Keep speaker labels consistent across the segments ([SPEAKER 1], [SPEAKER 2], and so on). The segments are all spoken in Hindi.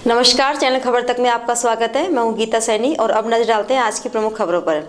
[SPEAKER 1] नमस्कार, चैनल खबर तक में आपका स्वागत है। मैं हूं गीता सैनी और अब नजर डालते हैं आज की प्रमुख खबरों पर।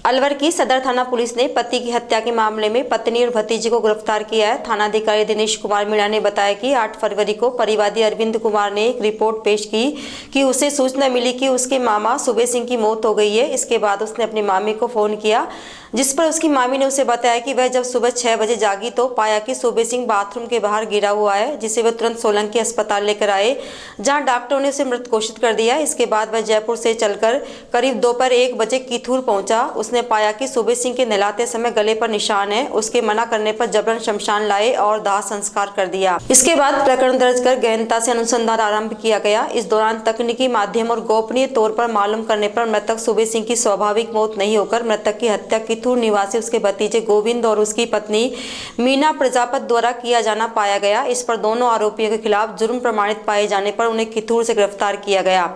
[SPEAKER 1] अलवर की सदर थाना पुलिस ने पति की हत्या के मामले में पत्नी और भतीजे को गिरफ्तार किया है। थानाधिकारी दिनेश कुमार मीणा ने बताया कि 8 फरवरी को परिवादी अरविंद कुमार ने एक रिपोर्ट पेश की कि उसे सूचना मिली कि उसके मामा सूबे सिंह की मौत हो गई है। इसके बाद उसने अपनी मामी को फोन किया, जिस पर उसकी मामी ने उसे बताया कि वह जब सुबह 6 बजे जागी तो पाया कि सूबे सिंह बाथरूम के बाहर गिरा हुआ है, जिसे वह तुरंत सोलंकी अस्पताल लेकर आए, जहां डॉक्टरों ने उसे मृत घोषित कर दिया। इसके बाद वह जयपुर से चलकर करीब दोपहर 1 बजे कीथूर पहुंचा। उसने पाया कि सूबे सिंह के नहलाते समय गले पर निशान है। उसके मना करने पर जबरन शमशान लाए और दाह संस्कार कर दिया। इसके बाद प्रकरण दर्ज कर गहनता से अनुसंधान आरंभ किया गया। इस दौरान तकनीकी माध्यम और गोपनीय तौर पर मालूम करने पर मृतक सूबे सिंह की स्वाभाविक मौत नहीं होकर मृतक की हत्या कीथूर निवासी उसके भतीजे गोविंद और उसकी पत्नी मीना प्रजापत द्वारा किया जाना पाया गया। इस पर दोनों आरोपियों के खिलाफ जुर्म प्रमाणित पाए जाने पर उन्हें कीथूर से गिरफ्तार किया गया।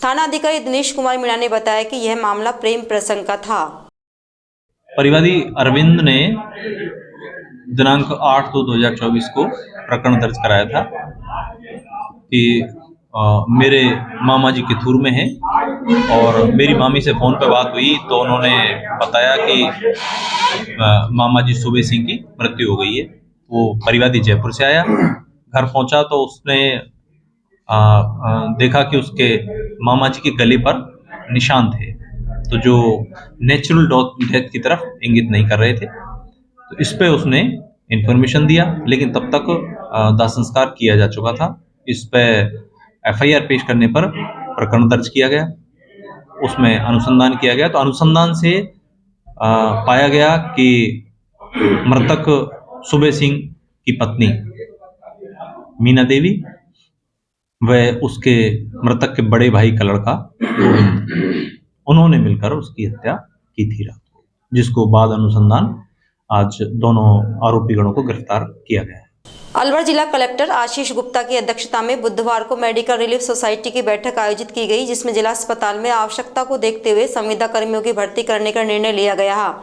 [SPEAKER 1] थाना अधिकारी दिनेश कुमार मीणा ने बताया कि यह मामला प्रेम प्रसंग का था।
[SPEAKER 2] परिवादी अरविंद ने दिनांक 8/2/2024 को प्रकरण दर्ज कराया था कि मेरे मामा जी कीथूर में हैं और मेरी मामी से फ़ोन पे बात हुई तो उन्होंने बताया कि मामा जी सूबे सिंह की मृत्यु हो गई है। वो परिवादी जयपुर से आया, घर पहुंचा तो उसने देखा कि उसके मामा जी के गले पर निशान थे, तो जो नेचुरल डेथ की तरफ इंगित नहीं कर रहे थे। तो इस पे उसने इंफॉर्मेशन दिया, लेकिन तब तक दाह संस्कार किया जा चुका था। इस पे एफआईआर पेश करने पर प्रकरण दर्ज किया गया, उसमें अनुसंधान किया गया। तो अनुसंधान से पाया गया कि मृतक सूबे सिंह की पत्नी मीना देवी व उसके मृतक के बड़े भाई का लड़का गोविंद, उन्होंने मिलकर उसकी हत्या की थी रात को, जिसको बाद अनुसंधान आज दोनों आरोपी गणों को गिरफ्तार किया गया है।
[SPEAKER 1] अलवर जिला कलेक्टर आशीष गुप्ता की अध्यक्षता में बुधवार को मेडिकल रिलीफ सोसाइटी की बैठक आयोजित की गई, जिसमें जिला अस्पताल में आवश्यकता को देखते हुए संविदा कर्मियों की भर्ती करने का निर्णय लिया गया।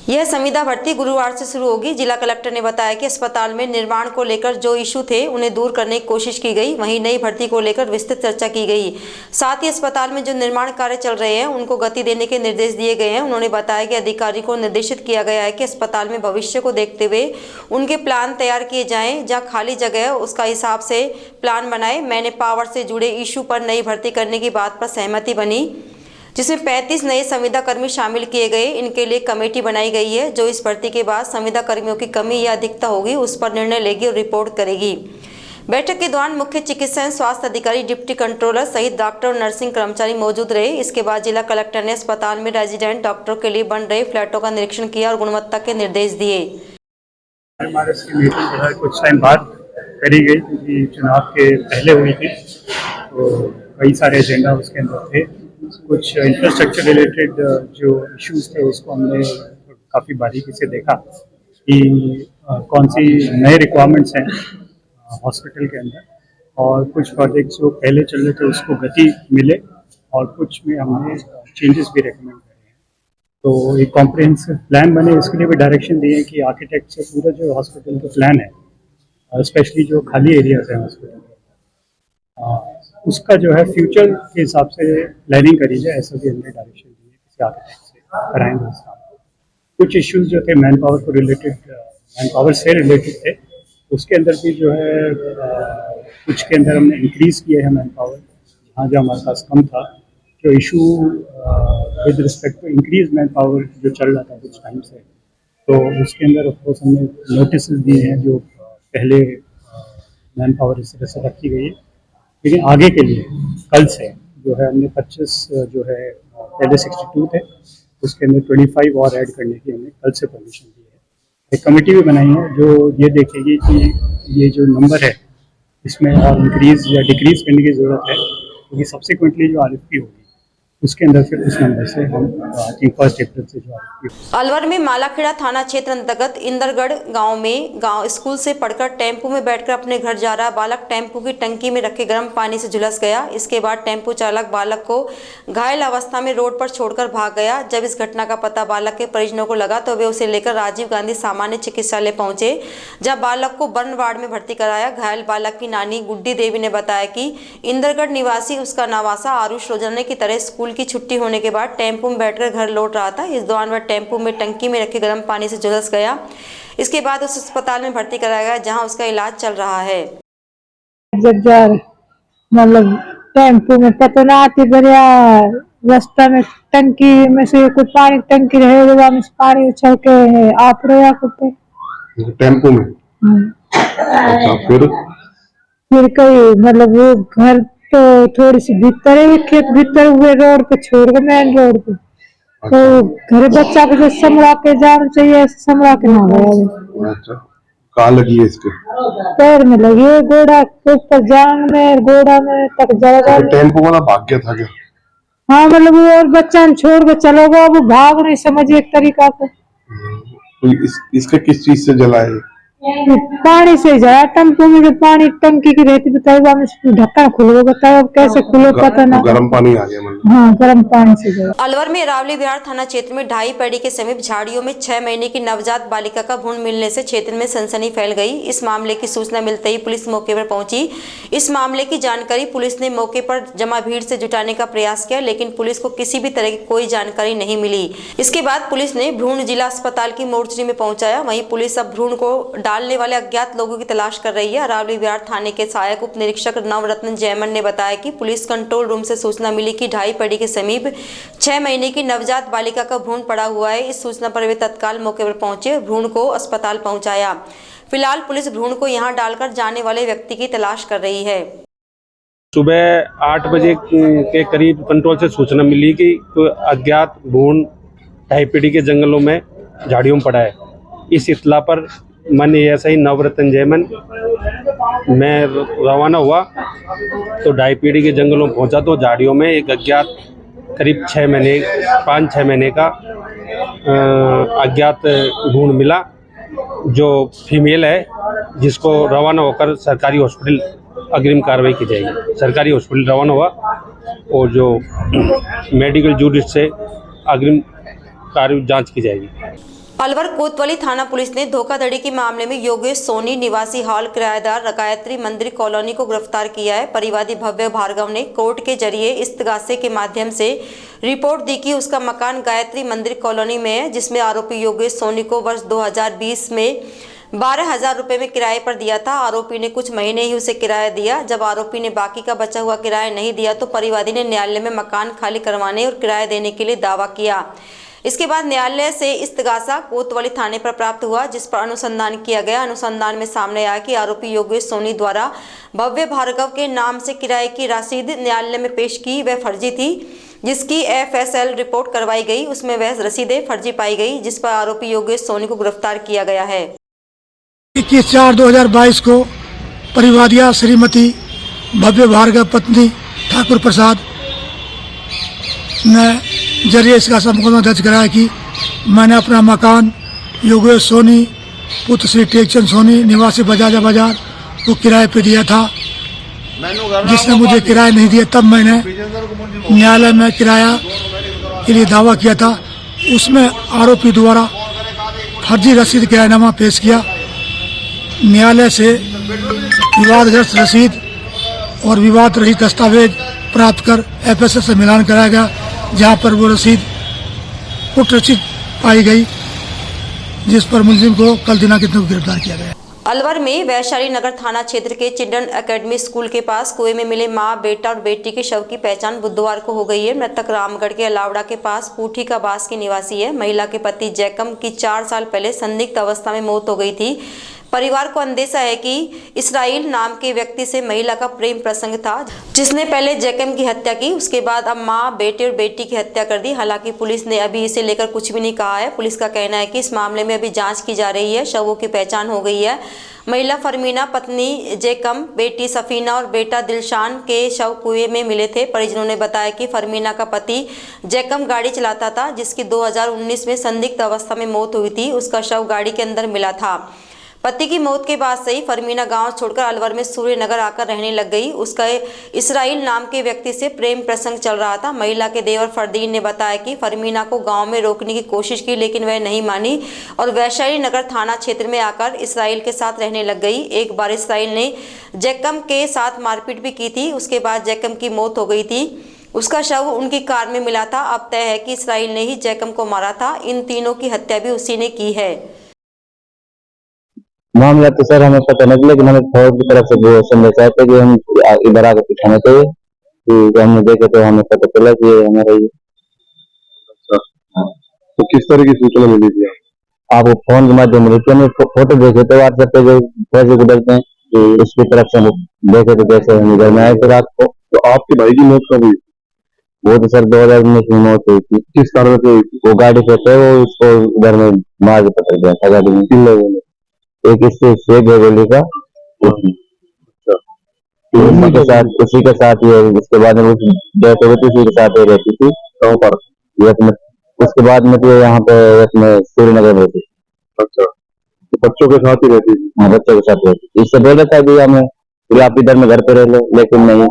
[SPEAKER 1] यह संविदा भर्ती गुरुवार से शुरू होगी। जिला कलेक्टर ने बताया कि अस्पताल में निर्माण को लेकर जो इशू थे उन्हें दूर करने की कोशिश की गई, वहीं नई भर्ती को लेकर विस्तृत चर्चा की गई। साथ ही अस्पताल में जो निर्माण कार्य चल रहे हैं उनको गति देने के निर्देश दिए गए हैं। उन्होंने बताया कि अधिकारी को निर्देशित किया गया है कि अस्पताल में भविष्य को देखते हुए उनके प्लान तैयार किए जाएं, जहाँ खाली जगह है उसका हिसाब से प्लान बनाए। मैंने पावर से जुड़े इशू पर नई भर्ती करने की बात पर सहमति बनी, जिसमें 35 नए संविदा कर्मी शामिल किए गए। इनके लिए कमेटी बनाई गई है, जो इस भर्ती के बाद संविदा कर्मियों की कमी या अधिकता होगी उस पर निर्णय लेगी और रिपोर्ट करेगी। बैठक के दौरान मुख्य चिकित्सा एवं स्वास्थ्य अधिकारी, डिप्टी कंट्रोलर सहित डॉक्टर और नर्सिंग कर्मचारी मौजूद रहे। इसके बाद जिला कलेक्टर ने अस्पताल में रेजिडेंट डॉक्टरों के लिए बन रहे फ्लैटों का निरीक्षण किया और गुणवत्ता के निर्देश दिए।
[SPEAKER 3] कुछ टाइम बाद करी गई क्योंकि चुनाव के पहले हुई थी, तो कई सारे एजेंडा उसके अंदर थे। कुछ इंफ्रास्ट्रक्चर रिलेटेड जो इश्यूज थे उसको हमने काफ़ी बारीकी से देखा कि कौन सी नए रिक्वायरमेंट्स हैं हॉस्पिटल के अंदर, और कुछ प्रोजेक्ट्स जो पहले चल रहे थे उसको गति मिले और कुछ में हमने चेंजेस भी रेकमेंड करे हैं। तो एक कॉम्प्रिहेंसिव प्लान बने, इसके लिए भी डायरेक्शन दिए कि आर्किटेक्ट से पूरा जो हॉस्पिटल का प्लान है, स्पेशली जो खाली एरियाज हैं हॉस्पिटल उसका जो है फ्यूचर के हिसाब से प्लानिंग करी जाए, ऐसा भी हमने डायरेक्शन दी है। किसी आर्किटेक्ट से कराएंगे उस काम। कुछ इश्यूज जो थे मैन पावर को रिलेटेड, मैन पावर से रिलेटेड थे, उसके अंदर भी जो है कुछ के अंदर हमने इंक्रीज़ किया है मैन पावर, जहाँ जहाँ हमारे पास कम था। जो issue with respect to increase man power जो चल रहा था कुछ टाइम से, तो उसके अंदर ऑफकोर्स हमने नोटिस दिए हैं जो पहले मैन पावर इस तरह से रखी गई है। लेकिन आगे के लिए कल से जो है हमने 25 जो है पहले 62 थे, उसके अंदर 25 और ऐड करने की हमने कल से परमिशन दी है। एक कमेटी भी बनाई है जो ये देखेगी कि ये जो नंबर है इसमें और इंक्रीज़ या डिक्रीज़ करने की ज़रूरत है, क्योंकि सब्सिक्वेंटली जो आरएफपी होगी उसके अंदर फिर उस नंबर से हम आई थिंक 1 अप्रैल से जो आरोपी
[SPEAKER 1] अलवर में मालाखेड़ा थाना क्षेत्र अंतर्गत इंदरगढ़ गांव स्कूल से पढ़कर टेम्पो में बैठकर अपने घर जा रहा बालक टेम्पो की टंकी में रखे गर्म पानी से झुलस गया। इसके बाद टेम्पो चालक बालक को घायल अवस्था में रोड पर छोड़कर भाग गया। जब इस घटना का पता बालक के परिजनों को लगा तो वे उसे लेकर राजीव गांधी सामान्य चिकित्सालय पहुंचे, जब बालक को बर्न वार्ड में भर्ती कराया। घायल बालक की नानी गुड्डी देवी ने बताया कि इंदरगढ़ निवासी उसका नवासा आरुष रोजाना की तरह स्कूल की छुट्टी होने के बाद टेम्पो में बैठकर घर लौट रहा था। इस दौरान वह टेम्पो में टंकी में रखे गर्म पानी से झुलस गया। इसके बाद उस अस्पताल में भर्ती कराया गया, जहां उसका इलाज चल रहा है।
[SPEAKER 4] मतलब टेम्पो में पतना आती बढ़िया रास्ता में टंकी में से कुछ पानी टंकी रहे में पानी उछल के आप रहा कुत्ते
[SPEAKER 5] टेम्पो में। अच्छा,
[SPEAKER 4] फिर कहीं मतलब वो घर तो थोड़ी सी भीतर है, खेत भीतर हुए रोड पे छोड़ के मेन रोड पे। तो घर बच्चा को जो संभला के जाना चाहिए ऐसे संभला के ना गया।
[SPEAKER 5] अच्छा, कहाँ लगी है इसके?
[SPEAKER 4] पैर में लगी है, गोड़ा के ऊपर, जांग में, गोड़ा में तक जगह।
[SPEAKER 5] टेम्पो वाला भाग गया था क्या?
[SPEAKER 4] हाँ मतलब वो और बच्चा छोड़ के चलो गया, वो भाग नहीं समझे एक तरीका का।
[SPEAKER 5] तो इसका किस चीज से जला है?
[SPEAKER 4] पानी से जाया टेम्पो में, जो पानी टंकी की रहती बताइए ढक्कन खुलो, बताओ अब कैसे खुलो पता ना।
[SPEAKER 5] गर्म पानी आ गया मतलब?
[SPEAKER 4] हाँ गर्म पानी से गया।
[SPEAKER 1] अलवर में रावली विहार थाना क्षेत्र में ढाई पेड़ी के समीप झाड़ियों में 6 महीने की नवजात बालिका का भ्रूण मिलने से क्षेत्र में सनसनी फैल गई। इस मामले की सूचना मिलते ही पुलिस मौके पर पहुंची। इस मामले की जानकारी पुलिस ने मौके पर जमा भीड़ से जुटाने का प्रयास किया, लेकिन पुलिस को किसी भी तरह की कोई जानकारी नहीं मिली। इसके बाद पुलिस ने भ्रूण जिला अस्पताल की मोर्चरी में पहुंचाया। वहीं पुलिस अब भ्रूण को डालने वाले अज्ञात लोगों की तलाश कर रही है। अरावली विहार थाने के सहायक उप निरीक्षक नवरत्न जयमन ने बताया कि पुलिस कंट्रोल रूम से सूचना मिली कि ढाई पेड़ी के समीप 6 महीने की नवजात बालिका का भ्रूण पड़ा हुआ है। इस सूचना पर वे तत्काल मौके पर पहुंचे, भ्रूण को अस्पताल पहुंचाया। फिलहाल पुलिस भ्रूण को यहां डालकर जाने वाले व्यक्ति की तलाश कर रही है।
[SPEAKER 6] सुबह 8 बजे के करीब कंट्रोल से सूचना मिली कि अज्ञात भ्रूण ढाई पेड़ी के जंगलों में झाड़ियों में पड़ा है। इस इत्तला पर मैंने ऐसा ही नवरत्न जयमन मैं रवाना हुआ तो ढाई पेड़ी के जंगलों में पहुंचा तो झाड़ियों में एक अज्ञात करीब 5-6 महीने का अज्ञात भ्रूण मिला, जो फीमेल है, जिसको रवाना होकर सरकारी हॉस्पिटल अग्रिम कार्रवाई की जाएगी। सरकारी हॉस्पिटल रवाना हुआ और जो मेडिकल जूडिस से अग्रिम कार्य जांच की जाएगी।
[SPEAKER 1] अलवर कोतवाली थाना पुलिस ने धोखाधड़ी के मामले में योगेश सोनी निवासी हॉल किराएदार गायत्री मंदिर कॉलोनी को गिरफ्तार किया है। परिवादी भव्य भार्गव ने कोर्ट के जरिए इस्तगासे के माध्यम से रिपोर्ट दी कि उसका मकान गायत्री मंदिर कॉलोनी में है, जिसमें आरोपी योगेश सोनी को वर्ष 2020 में 12,000 रुपये में किराए पर दिया था। आरोपी ने कुछ महीने ही उसे किराया दिया। जब आरोपी ने बाकी का बचा हुआ किराया नहीं दिया तो परिवादी ने न्यायालय में मकान खाली करवाने और किराया देने के लिए दावा किया। इसके बाद न्यायालय से इस्तगासा कोतवाली थाने पर प्राप्त हुआ, जिस पर अनुसंधान किया गया। अनुसंधान में सामने आया कि आरोपी योगेश सोनी द्वारा भव्य भार्गव के नाम से किराए की रसीद न्यायालय में पेश की वह फर्जी थी, जिसकी FSL रिपोर्ट करवाई गई। उसमें वह रसीदें फर्जी पाई गई, जिस पर आरोपी योगेश सोनी को गिरफ्तार किया गया है।
[SPEAKER 7] 21/4/2022 को परिवादिया श्रीमती भव्य भार्गव पत्नी ठाकुर प्रसाद ने जरिए इसका मुकदमा दर्ज कराया कि मैंने अपना मकान योगेश सोनी पुत्र श्री टेकचंद सोनी निवासी बजाजा बाजार को किराए पे दिया था, जिसने मुझे किराया नहीं दिया। तब मैंने न्यायालय में किराया के लिए दावा किया था। उसमें आरोपी द्वारा फर्जी रसीद किरायानामा पेश किया। न्यायालय से विवादग्रस्त रसीद और विवाद रहित दस्तावेज प्राप्त कर FSL से मिलान कराया गया, जहां पर वो रसीद कुटरचित पाई गई, जिस पर मुलजिम को कल दिनांक को गिरफ्तार किया गया।
[SPEAKER 1] अलवर में वैशाली नगर थाना क्षेत्र के चिल्ड्रन एकेडमी स्कूल के पास कुएं में मिले मां, बेटा और बेटी के शव की पहचान बुधवार को हो गई है। मृतक रामगढ़ के अलावड़ा के पास पूठी का बास की निवासी है। महिला के पति जैकम की 4 साल पहले संदिग्ध अवस्था में मौत हो गई थी। परिवार को अंदेशा है कि इसराइल नाम के व्यक्ति से महिला का प्रेम प्रसंग था, जिसने पहले जैकम की हत्या की, उसके बाद अब मां, बेटे और बेटी की हत्या कर दी। हालांकि पुलिस ने अभी इसे लेकर कुछ भी नहीं कहा है। पुलिस का कहना है कि इस मामले में अभी जांच की जा रही है। शवों की पहचान हो गई है। महिला फरमीना, पत्नी जैकम, बेटी सफीना और बेटा दिलशान के शव कुएं में मिले थे। परिजनों ने बताया कि फरमीना का पति जैकम गाड़ी चलाता था, जिसकी 2019 में संदिग्ध अवस्था में मौत हुई थी। उसका शव गाड़ी के अंदर मिला था। पति की मौत के बाद से ही फरमीना गांव छोड़कर अलवर में सूर्यनगर आकर रहने लग गई। उसका इसराइल नाम के व्यक्ति से प्रेम प्रसंग चल रहा था। महिला के देवर फरदीन ने बताया कि फरमीना को गांव में रोकने की कोशिश की, लेकिन वह नहीं मानी और वैशाली नगर थाना क्षेत्र में आकर इसराइल के साथ रहने लग गई। एक बार इसराइल ने जैकम के साथ मारपीट भी की थी। उसके बाद जैकम की मौत हो गई थी। उसका शव उनकी कार में मिला था। अब तय है कि इसराइल ने ही जैकम को मारा था। इन तीनों की हत्या भी उसी ने की है।
[SPEAKER 8] मामला तो सर हमें पता नहीं, लेकिन हमें फौज की तरफ से वो संदेश आया था कि हम इधर आकर पिछाने चाहिए। कि हमने देखे तो हमें पता चला कि ये हमारा ही।
[SPEAKER 5] तो किस तरह की सूचना मिली थी
[SPEAKER 8] आपको फोन के माध्यम से हमें फोटो देखे थे व्हाट्सएप पे, जो फौजी गुजरते हैं उसकी तरफ से हम देखे थे। जैसे हम इधर में आए थे रात को।
[SPEAKER 5] तो आपके भाई की मौत कब हुई?
[SPEAKER 8] वो तो सर 2019 में मौत हुई थी।
[SPEAKER 5] किस कारण से हुई थी?
[SPEAKER 8] वो गाड़ी पे थे, वो उसको इधर में मार के पकड़ गया था गाड़ी में।
[SPEAKER 5] किन लोगों ने?
[SPEAKER 8] एक इससे शेख है गोली का, उसी के साथ ये उसके बाद में डेथ हो गई थी, उसी के साथ ये रहती थी।
[SPEAKER 5] कहाँ पर?
[SPEAKER 8] उसके बाद में तो यहाँ पे इसमें सूर्यनगर रहती थी।
[SPEAKER 5] अच्छा, तो बच्चों के साथ ही रहती थी?
[SPEAKER 8] हाँ, बच्चों के साथ रहती थी। इससे बोल रहा था कि हमें आप इधर में घर पे रह लो, लेकिन नहीं।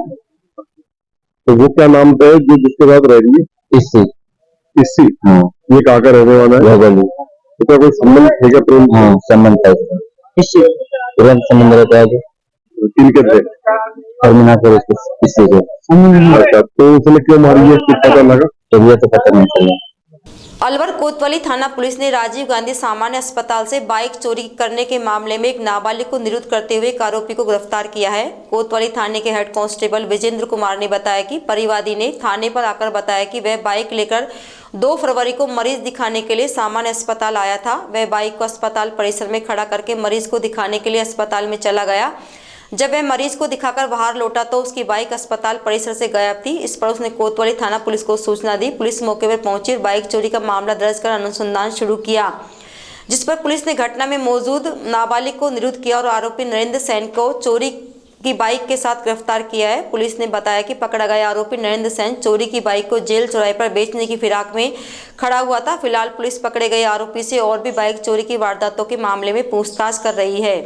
[SPEAKER 5] तो वो क्या नाम पे है जो जिसके साथ रह रही है? इसी।
[SPEAKER 8] हाँ,
[SPEAKER 5] ये कहाँ का रहने वाला है?
[SPEAKER 8] गोली।
[SPEAKER 5] तो क्या कोई संबंध है क्या प्रेम?
[SPEAKER 8] हाँ, संबंध था इससे। तुरंत संबंध रहता है।
[SPEAKER 5] किनके थे?
[SPEAKER 8] फरमीना से इससे से।
[SPEAKER 5] अच्छा, तो उसने क्यों मारी है कुछ पता लगा?
[SPEAKER 8] तो ये तो पता नहीं चला।
[SPEAKER 1] अलवर कोतवाली थाना पुलिस ने राजीव गांधी सामान्य अस्पताल से बाइक चोरी करने के मामले में एक नाबालिग को निरुद्ध करते हुए एक आरोपी को गिरफ्तार किया है। कोतवाली थाने के हेड कांस्टेबल विजेंद्र कुमार ने बताया कि परिवादी ने थाने पर आकर बताया कि वह बाइक लेकर 2 फरवरी को मरीज दिखाने के लिए सामान्य अस्पताल आया था। वह बाइक को अस्पताल परिसर में खड़ा करके मरीज को दिखाने के लिए अस्पताल में चला गया। जब वह मरीज को दिखाकर बाहर लौटा तो उसकी बाइक अस्पताल परिसर से गायब थी। इस पर उसने कोतवाली थाना पुलिस को सूचना दी। पुलिस मौके पर पहुंची और बाइक चोरी का मामला दर्ज कर अनुसंधान शुरू किया, जिस पर पुलिस ने घटना में मौजूद नाबालिग को निरुद्ध किया और आरोपी नरेंद्र सेन को चोरी की बाइक के साथ गिरफ्तार किया है। पुलिस ने बताया कि पकड़ा गया आरोपी नरेंद्र सेन चोरी की बाइक को जेल चौराहे पर बेचने की फिराक में खड़ा हुआ था। फिलहाल पुलिस पकड़े गए आरोपी से और भी बाइक चोरी की वारदातों के मामले में पूछताछ कर रही है।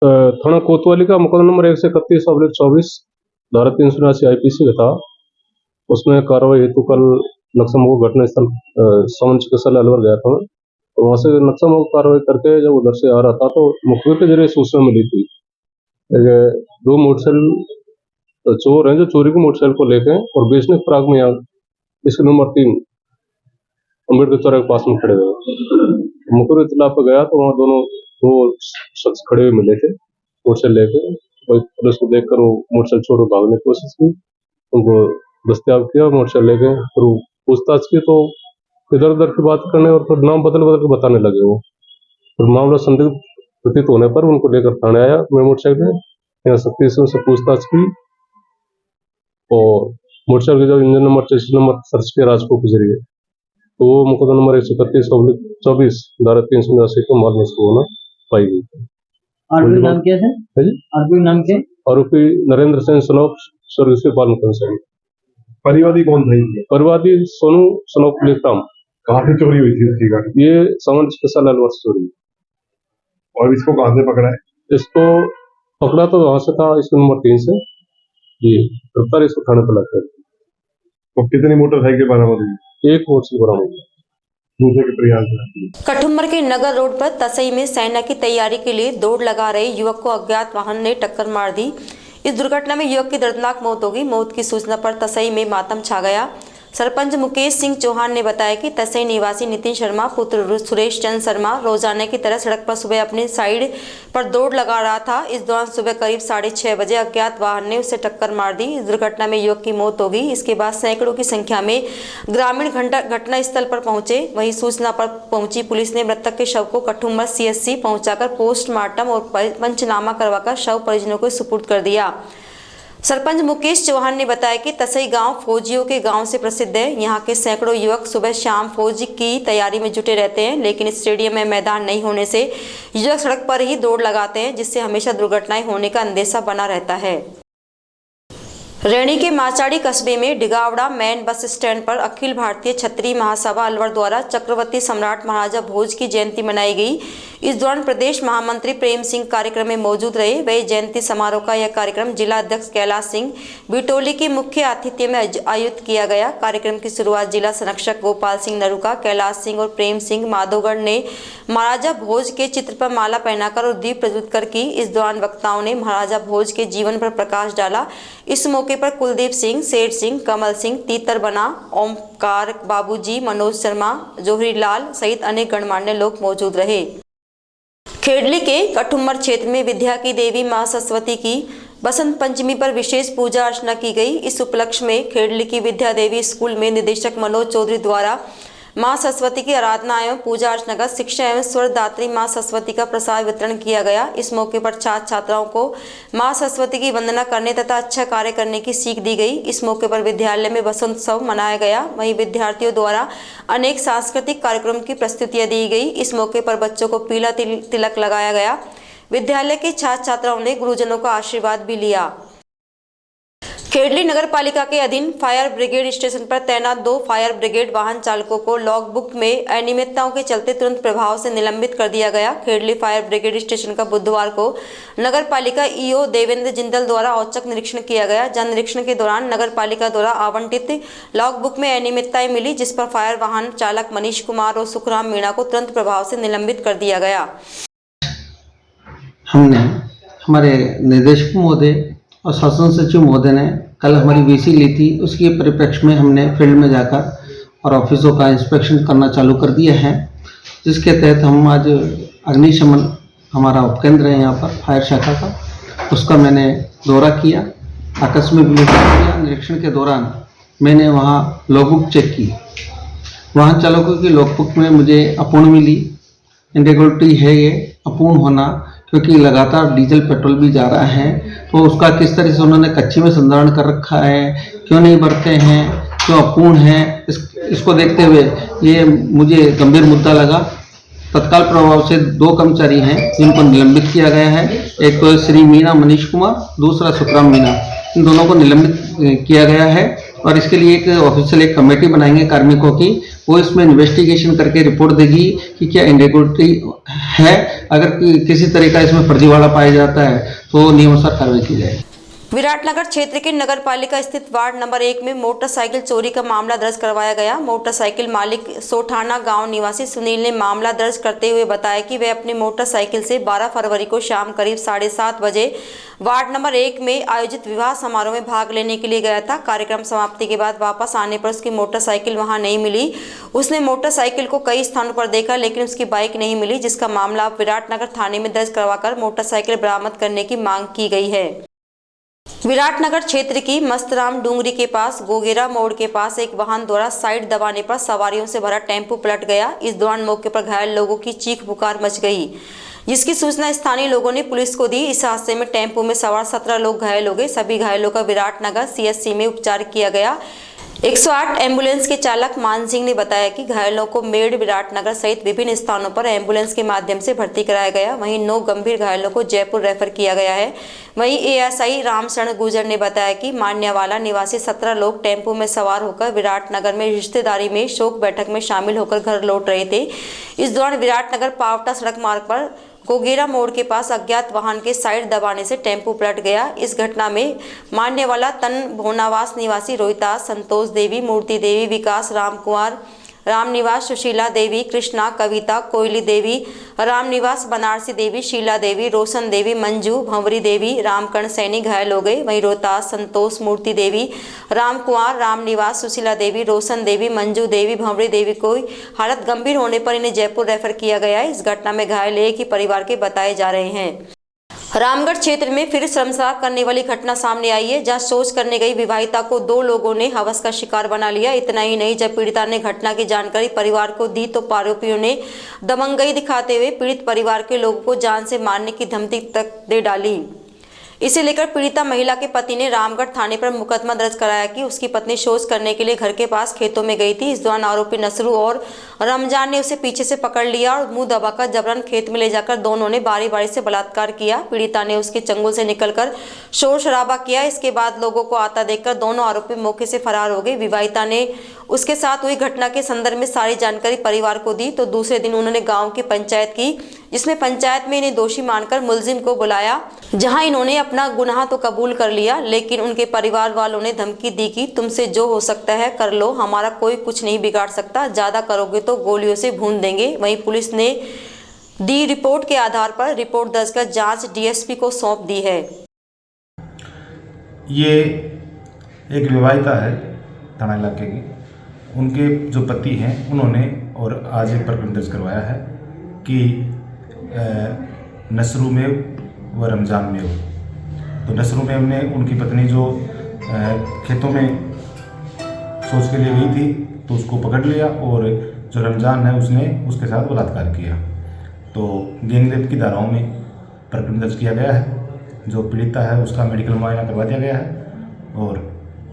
[SPEAKER 6] थाना कोतवाली का मुकदमा नंबर 131/24 धारा 379 IPC का था। उसमें कार्रवाई हेतु कल नक्सलमोग घटना स्थल समन चिकित्सालय अलवर गया था। तो वहां से नक्सलमोग कार्रवाई करके जब उधर से आ रहा था तो मुखबिर के जरिए सूचना मिली थी 2 मोटरसाइकिल चोर हैं जो चोरी की मोटरसाइकिल को लेके और बेचने के फिराक में यहाँ इसके नंबर 3 अम्बेडकर चौराहे के पास में खड़े हुए। मुखबिर इत्तला पर गया तो वहाँ 2 शख्स खड़े हुए मिले थे मोटरसाइकिल लेके। पुलिस को देखकर वो मोटरसाइकिल छोड़ भागने की कोशिश की, उनको दस्तयाब किया मोटरसाइकिल लेके। फिर पूछताछ की तो इधर उधर की बात करने और फिर नाम बदल के बताने लगे वो। फिर मामला संदिग्ध प्रतीत होने पर उनको लेकर थाने आया मैं मोटरसाइकिल में। यहाँ सख्ती से उनसे पूछताछ की और मोटरसाइकिल का engine number chassis number search किया राजकोट के जरिए। तो वो मुकदमा नंबर 131/24 धारा 379 को माल में होना पाई गई।
[SPEAKER 9] आरोपी नाम क्या है? आरोपी नाम क्या?
[SPEAKER 6] आरोपी नरेंद्र सेन सनोफ स्वर्गीय बालमुकुंद सेन।
[SPEAKER 5] परिवादी कौन था?
[SPEAKER 6] परिवादी सोनू सनोफ लेखराम।
[SPEAKER 5] कहाँ से चोरी हुई थी उसकी गाड़ी?
[SPEAKER 6] ये सामान चिकित्सालय अलवर से चोरी।
[SPEAKER 5] और इसको कहाँ से पकड़ा है?
[SPEAKER 6] इसको पकड़ा तो वहां से था, इसको नंबर 3 से ये गिरफ्तार इसको थाने पर लगा।
[SPEAKER 5] तो कितनी मोटरसाइकिल बरामद हुई?
[SPEAKER 6] 1 मोटरसाइकिल बरामद हुई।
[SPEAKER 5] दूसरे के प्रयास।
[SPEAKER 1] कठुम्बर के नगर रोड पर तसई में सेना की तैयारी के लिए दौड़ लगा रहे युवक को अज्ञात वाहन ने टक्कर मार दी। इस दुर्घटना में युवक की दर्दनाक मौत हो गई। मौत की सूचना पर तसई में मातम छा गया। सरपंच मुकेश सिंह चौहान ने बताया कि तसई निवासी नितिन शर्मा पुत्र सुरेश चंद शर्मा रोजाना की तरह सड़क पर सुबह अपनी साइड पर दौड़ लगा रहा था। इस दौरान सुबह करीब 6:30 बजे अज्ञात वाहन ने उसे टक्कर मार दी। इस दुर्घटना में युवक की मौत हो गई। इसके बाद सैकड़ों की संख्या में ग्रामीण घटना स्थल पर पहुंचे। वहीं सूचना पर पहुंची पुलिस ने मृतक के शव को कठुम्बर CSC पहुंचाकर पोस्टमार्टम और पंचनामा करवाकर शव परिजनों को सुपुर्द कर दिया। सरपंच मुकेश चौहान ने बताया कि तसई गांव फौजियों के गांव से प्रसिद्ध है। यहां के सैकड़ों युवक सुबह शाम फौजी की तैयारी में जुटे रहते हैं, लेकिन स्टेडियम में मैदान नहीं होने से युवक सड़क पर ही दौड़ लगाते हैं, जिससे हमेशा दुर्घटनाएं होने का अंदेशा बना रहता है। रैणी के माचाड़ी कस्बे में डिगावड़ा मेन बस स्टैंड पर अखिल भारतीय क्षत्रिय महासभा अलवर द्वारा चक्रवर्ती सम्राट महाराजा भोज की जयंती मनाई गई। इस दौरान प्रदेश महामंत्री प्रेम सिंह कार्यक्रम में मौजूद रहे। वही जयंती समारोह का यह कार्यक्रम जिला अध्यक्ष कैलाश सिंह बिटोली के मुख्य आतिथ्य में आयोजित किया गया। कार्यक्रम की शुरुआत जिला संरक्षक गोपाल सिंह नरुका, कैलाश सिंह और प्रेम सिंह माधोगढ़ ने महाराजा भोज के चित्र पर माला पहनाकर और दीप प्रज्वलित कर की। इस दौरान वक्ताओं ने महाराजा भोज के जीवन पर प्रकाश डाला। इस मौके पर कुलदीप सिंह, सेठ सिंह, कमल सिंह, तीतर बना, ओमकार बाबूजी, मनोज शर्मा, जोहरी लाल सहित अनेक गणमान्य लोग मौजूद रहे। खेड़ली के कठुम्बर क्षेत्र में विद्या की देवी मां सरस्वती की बसंत पंचमी पर विशेष पूजा अर्चना की गई। इस उपलक्ष्य में खेड़ली की विद्या देवी स्कूल में निदेशक मनोज चौधरी द्वारा मां सरस्वती की आराधना एवं पूजा अर्चना कर शिक्षा एवं स्वरदात्री मां सरस्वती का प्रसाद वितरण किया गया। इस मौके पर छात्र छात्राओं को मां सरस्वती की वंदना करने तथा अच्छा कार्य करने की सीख दी गई। इस मौके पर विद्यालय में बसंतोत्सव मनाया गया। वहीं विद्यार्थियों द्वारा अनेक सांस्कृतिक कार्यक्रम की प्रस्तुतियां दी गई। इस मौके पर बच्चों को पीला तिलक लगाया गया। विद्यालय के छात्र छात्राओं ने गुरुजनों का आशीर्वाद भी लिया। खेड़ली नगर पालिका के अधीन फायर ब्रिगेड स्टेशन पर तैनात 2 फायर ब्रिगेड वाहन चालकों को लॉग बुक में अनियमितताओं के चलते तुरंत प्रभाव से निलंबित कर दिया गया। खेड़ली फायर ब्रिगेड स्टेशन का बुधवार को नगर पालिका ईओ देवेंद्र जिंदल द्वारा औचक निरीक्षण किया गया। जन निरीक्षण के दौरान नगर पालिका द्वारा आवंटित लॉग बुक में अनियमितताएं मिली, जिस पर फायर वाहन चालक मनीष कुमार और सुखराम मीणा को तुरंत प्रभाव से निलंबित कर दिया गया।
[SPEAKER 10] हमने हमारे निदेशक महोदय और शासन सचिव महोदय ने कल हमारी वीसी ली थी। उसके परिप्रेक्ष्य में हमने फील्ड में जाकर और ऑफिसों का इंस्पेक्शन करना चालू कर दिया है, जिसके तहत हम आज अग्निशमन हमारा उपकेंद्र है यहाँ पर फायर शाखा का, उसका मैंने दौरा किया, आकस्मिक निरीक्षण किया। निरीक्षण के दौरान मैंने वहाँ लॉगबुक चेक की। वाहन चालकों की लॉगबुक में मुझे अपूर्ण मिली। इंटेग्रिटी है ये अपूर्ण होना, क्योंकि लगातार डीजल पेट्रोल भी जा रहा है, तो उसका किस तरह से उन्होंने कच्ची में संधारण कर रखा है, क्यों नहीं भरते हैं, क्यों अपूर्ण है, इसको देखते हुए ये मुझे गंभीर मुद्दा लगा। तत्काल प्रभाव से 2 कर्मचारी हैं जिनको निलंबित किया गया है। एक तो श्री मीणा मनीष कुमार, दूसरा सुखराम मीणा, इन दोनों को निलंबित किया गया है। और इसके लिए एक ऑफिशियल एक कमेटी बनाएंगे कार्मिकों की, वो इसमें इन्वेस्टिगेशन करके रिपोर्ट देगी कि क्या इंटेग्रिटी है। अगर किसी तरह का इसमें फर्जीवाड़ा पाया जाता है तो नियमानुसार कार्रवाई की जाएगी।
[SPEAKER 1] विराटनगर क्षेत्र के नगर पालिका स्थित वार्ड नंबर 1 में मोटरसाइकिल चोरी का मामला दर्ज करवाया गया। मोटरसाइकिल मालिक सोठाना गांव निवासी सुनील ने मामला दर्ज करते हुए बताया कि वह अपनी मोटरसाइकिल से 12 फरवरी को शाम करीब 7:30 बजे वार्ड नंबर 1 में आयोजित विवाह समारोह में भाग लेने के लिए गया था। कार्यक्रम समाप्ति के बाद वापस आने पर उसकी मोटरसाइकिल वहां नहीं मिली। उसने मोटरसाइकिल को कई स्थानों पर देखा, लेकिन उसकी बाइक नहीं मिली, जिसका मामला विराटनगर थाने में दर्ज करवाकर मोटरसाइकिल बरामद करने की मांग की गई है। विराटनगर क्षेत्र की मस्तराम डूंगरी के पास गोगेरा मोड़ के पास एक वाहन द्वारा साइड दबाने पर सवारियों से भरा टेम्पो पलट गया। इस दौरान मौके पर घायल लोगों की चीख पुकार मच गई, जिसकी सूचना स्थानीय लोगों ने पुलिस को दी। इस हादसे में टेम्पो में सवार 17 लोग घायल हो गए। सभी घायलों का विराटनगर सीएचसी में उपचार किया गया। 108 एम्बुलेंस के चालक मान सिंह ने बताया कि घायलों को मेड़, विराटनगर सहित विभिन्न स्थानों पर एम्बुलेंस के माध्यम से भर्ती कराया गया। वहीं 9 गंभीर घायलों को जयपुर रेफर किया गया है। वहीं एएसआई रामशरण गुर्जर ने बताया कि मान्यावाला निवासी 17 लोग टेम्पो में सवार होकर विराटनगर में रिश्तेदारी में शोक बैठक में शामिल होकर घर लौट रहे थे। इस दौरान विराटनगर पावटा सड़क मार्ग पर गोगेरा मोड़ के पास अज्ञात वाहन के साइड दबाने से टेम्पो पलट गया। इस घटना में मान्यवाला तन भोनावास निवासी रोहितास, संतोष देवी, मूर्ति देवी, विकास, राम कुमार, रामनिवास, सुशीला देवी, कृष्णा, कविता, कोयली देवी, रामनिवास, बनारसी देवी, शीला देवी, रोशन देवी, मंजू, भंवरी देवी, रामकर्ण सैनी घायल हो गए। वहीं रोहतास, संतोष, मूर्ति देवी, राम कुमार, रामनिवास, सुशीला देवी, रोशन देवी, मंजू देवी, भंवरी देवी को हालत गंभीर होने पर इन्हें जयपुर रेफर किया गया है। इस घटना में घायल एक ही परिवार के बताए जा रहे हैं। रामगढ़ क्षेत्र में फिर शर्मसार करने वाली घटना सामने आई है, जहां शौच करने गई विवाहिता को 2 लोगों ने हवस का शिकार बना लिया। इतना ही नहीं, जब पीड़िता ने घटना की जानकारी परिवार को दी तो आरोपियों ने दबंगई दिखाते हुए पीड़ित परिवार के लोगों को जान से मारने की धमकी तक दे डाली। इसे लेकर पीड़िता महिला के पति ने रामगढ़ थाने पर मुकदमा दर्ज कराया कि उसकी पत्नी शौच करने के लिए घर के पास खेतों में गई थी। इस दौरान आरोपी नसरू और रमजान ने उसे पीछे से पकड़ लिया और मुंह दबाकर जबरन खेत में ले जाकर दोनों ने बारी बारी से बलात्कार किया। पीड़िता ने उसके चंगुल से निकलकर शोर शराबा किया। इसके बाद लोगों को आता देखकर दोनों आरोपी मौके से फरार हो गए। विवाहिता ने उसके साथ हुई घटना के संदर्भ में सारी जानकारी परिवार को दी तो दूसरे दिन उन्होंने गाँव की पंचायत की, जिसमें पंचायत में इन्हें दोषी मानकर मुलजिम को बुलाया, जहां इन्होंने अपना गुनाह तो कबूल कर लिया, लेकिन उनके परिवार वालों ने धमकी दी कि तुमसे जो हो सकता है कर लो, हमारा कोई कुछ नहीं बिगाड़ सकता, ज्यादा करोगे तो गोलियों से भून देंगे। वहीं पुलिस ने दी रिपोर्ट के आधार पर रिपोर्ट दर्ज कर जांच डीएसपी को सौंप दी है।
[SPEAKER 11] ये एक विवाहिता है थाना इलाके की, उनके जो पति हैं उन्होंने और आज एक प्रकरण दर्ज करवाया है कि नसरू में व रमज़ान में हो। तो नसरू में हमने उनकी पत्नी जो खेतों में शौच के लिए गई थी तो उसको पकड़ लिया और जो रमज़ान है उसने उसके साथ बलात्कार किया। तो गैंगरेप की धाराओं में प्रकरण दर्ज किया गया है। जो पीड़िता है उसका मेडिकल मुआयना करवा दिया गया है और